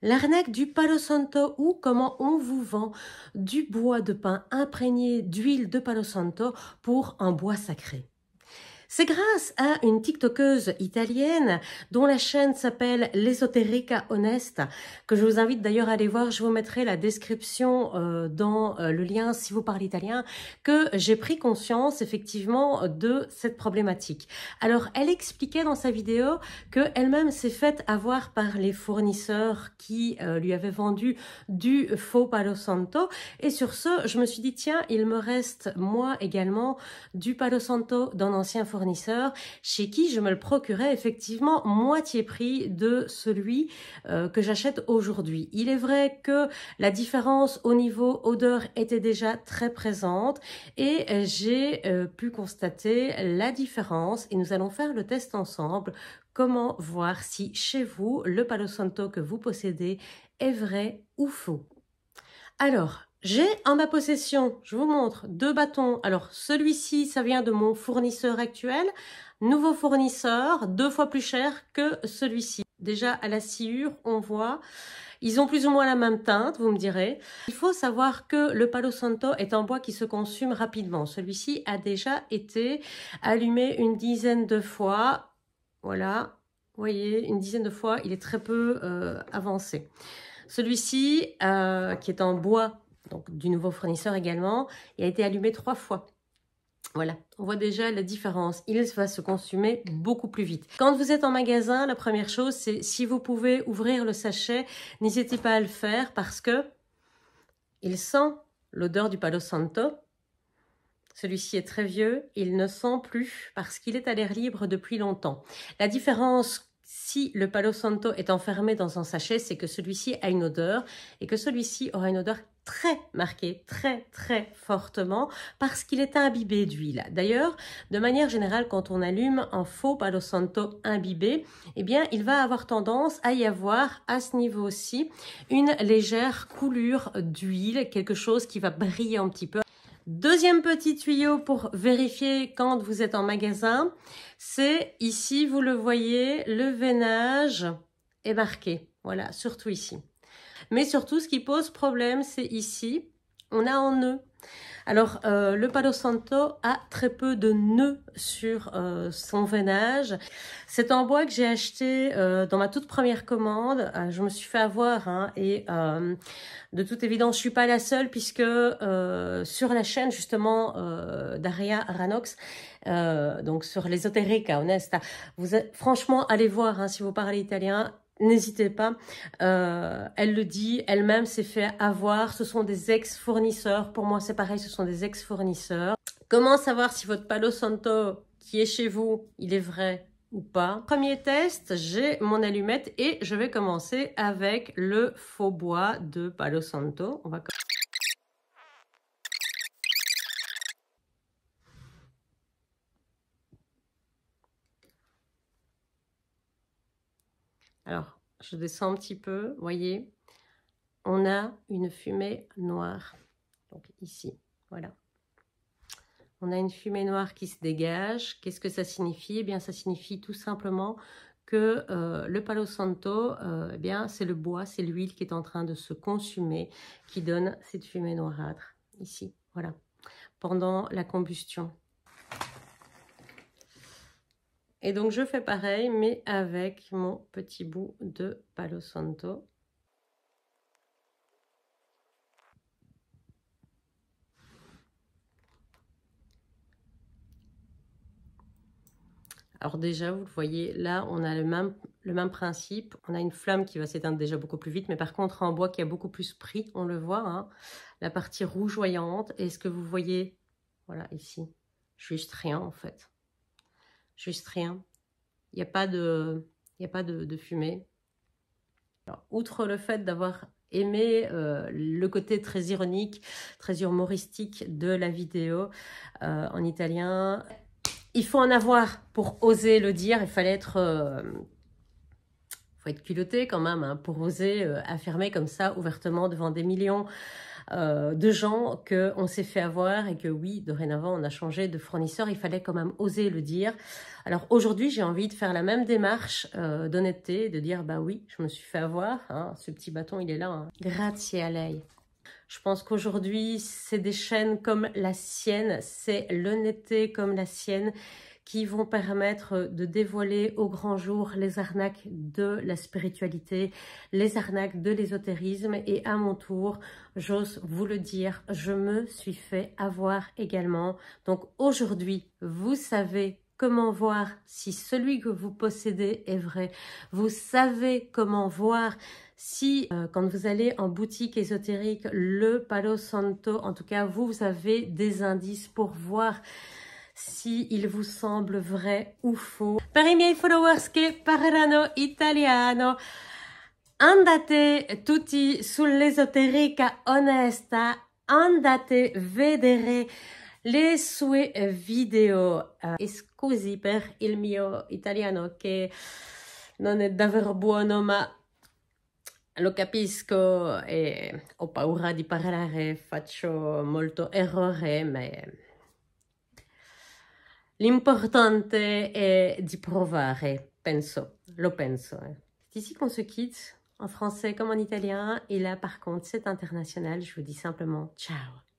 L'arnaque du Palo Santo ou comment on vous vend du bois de pin imprégné d'huile de Palo Santo pour un bois sacré. C'est grâce à une TikTokeuse italienne dont la chaîne s'appelle l'Esoterica Honesta, que je vous invite d'ailleurs à aller voir. Je vous mettrai la description dans le lien si vous parlez italien, que j'ai pris conscience effectivement de cette problématique. Alors, elle expliquait dans sa vidéo qu'elle-même s'est faite avoir par les fournisseurs qui lui avaient vendu du faux Palo Santo. Et sur ce, je me suis dit, tiens, il me reste moi également du Palo Santo d'un ancien fournisseur chez qui je me le procurais effectivement moitié prix de celui que j'achète aujourd'hui. Il est vrai que la différence au niveau odeur était déjà très présente et j'ai pu constater la différence et nous allons faire le test ensemble. Comment voir si chez vous, le Palo Santo que vous possédez est vrai ou faux. Alors, j'ai en ma possession, je vous montre, 2 bâtons. Alors, celui-ci, ça vient de mon fournisseur actuel. Nouveau fournisseur, 2 fois plus cher que celui-ci. Déjà, à la sciure, on voit, ils ont plus ou moins la même teinte, vous me direz. Il faut savoir que le Palo Santo est un bois qui se consume rapidement. Celui-ci a déjà été allumé une dizaine de fois. Voilà, vous voyez, une dizaine de fois, il est très peu avancé. Celui-ci, qui est en bois, donc du nouveau fournisseur également, il a été allumé 3 fois. Voilà, on voit déjà la différence. Il va se consumer beaucoup plus vite. Quand vous êtes en magasin, la première chose, c'est si vous pouvez ouvrir le sachet, n'hésitez pas à le faire parce que il sent l'odeur du Palo Santo. Celui-ci est très vieux, il ne sent plus parce qu'il est à l'air libre depuis longtemps. La différence, si le Palo Santo est enfermé dans un sachet, c'est que celui-ci a une odeur et que celui-ci aura une odeur très marquée, très fortement parce qu'il est imbibé d'huile. D'ailleurs, de manière générale, quand on allume un faux Palo Santo imbibé, eh bien, il va avoir tendance à y avoir à ce niveau-ci une légère coulure d'huile, quelque chose qui va briller un petit peu. Deuxième petit tuyau pour vérifier quand vous êtes en magasin, c'est ici, vous le voyez, le veinage est marqué. Voilà, surtout ici. Mais surtout, ce qui pose problème, c'est ici, on a un nœud. Alors, le Palo Santo a très peu de nœuds sur son veinage. C'est un bois que j'ai acheté dans ma toute première commande. Je me suis fait avoir hein, et de toute évidence, je suis pas la seule puisque sur la chaîne justement d'Aria Ranox, donc sur l'Esoterica Honesta, franchement, allez voir hein, si vous parlez italien. N'hésitez pas, elle le dit, elle-même s'est fait avoir, ce sont des ex-fournisseurs, pour moi c'est pareil, ce sont des ex-fournisseurs. Comment savoir si votre Palo Santo qui est chez vous, il est vrai ou pas? Premier test, j'ai mon allumette et je vais commencer avec le faux bois de Palo Santo. On va... Alors, je descends un petit peu, voyez, on a une fumée noire, donc ici, voilà. On a une fumée noire qui se dégage. Qu'est-ce que ça signifie? Eh bien, ça signifie tout simplement que le Palo Santo, eh bien, c'est le bois, c'est l'huile qui est en train de se consumer, qui donne cette fumée noirâtre, ici, voilà, pendant la combustion. Et donc, je fais pareil, mais avec mon petit bout de Palo Santo. Alors déjà, vous le voyez, là, on a le même principe. On a une flamme qui va s'éteindre déjà beaucoup plus vite, mais par contre, un bois qui a beaucoup plus pris, on le voit, hein, la partie rougeoyante. Et ce que vous voyez, voilà, ici, juste rien, en fait. Juste rien. Il n'y a pas de fumée. Alors, outre le fait d'avoir aimé le côté très ironique, très humoristique de la vidéo en italien, il faut en avoir pour oser le dire. Il fallait être faut être culotté quand même hein, pour oser affirmer comme ça ouvertement devant des millions de gens qu'on s'est fait avoir et que oui, dorénavant, on a changé de fournisseur. Il fallait quand même oser le dire. Alors aujourd'hui, j'ai envie de faire la même démarche d'honnêteté, de dire bah oui, je me suis fait avoir. Hein, ce petit bâton, il est là. Hein. Grazie a lei. Je pense qu'aujourd'hui, c'est des chaînes comme la sienne, c'est l'honnêteté comme la sienne qui vont permettre de dévoiler au grand jour les arnaques de la spiritualité, les arnaques de l'ésotérisme. Et à mon tour, j'ose vous le dire, je me suis fait avoir également. Donc aujourd'hui, vous savez comment voir si celui que vous possédez est vrai. Vous savez comment voir si, quand vous allez en boutique ésotérique, le Palo Santo, en tout cas, vous avez des indices pour voir si il vous semble vrai ou faux. Per i miei followers che parlano italiano, andate tutti sull'esoterica onesta, andate vedere le sue video. E scusi per il mio italiano che non è davvero buono, ma lo capisco e ho paura di parlare, faccio molto errore, ma l'importante è di provare, penso, lo penso. C'est ici qu'on se quitte, en français comme en italien, et là par contre c'est international, je vous dis simplement ciao.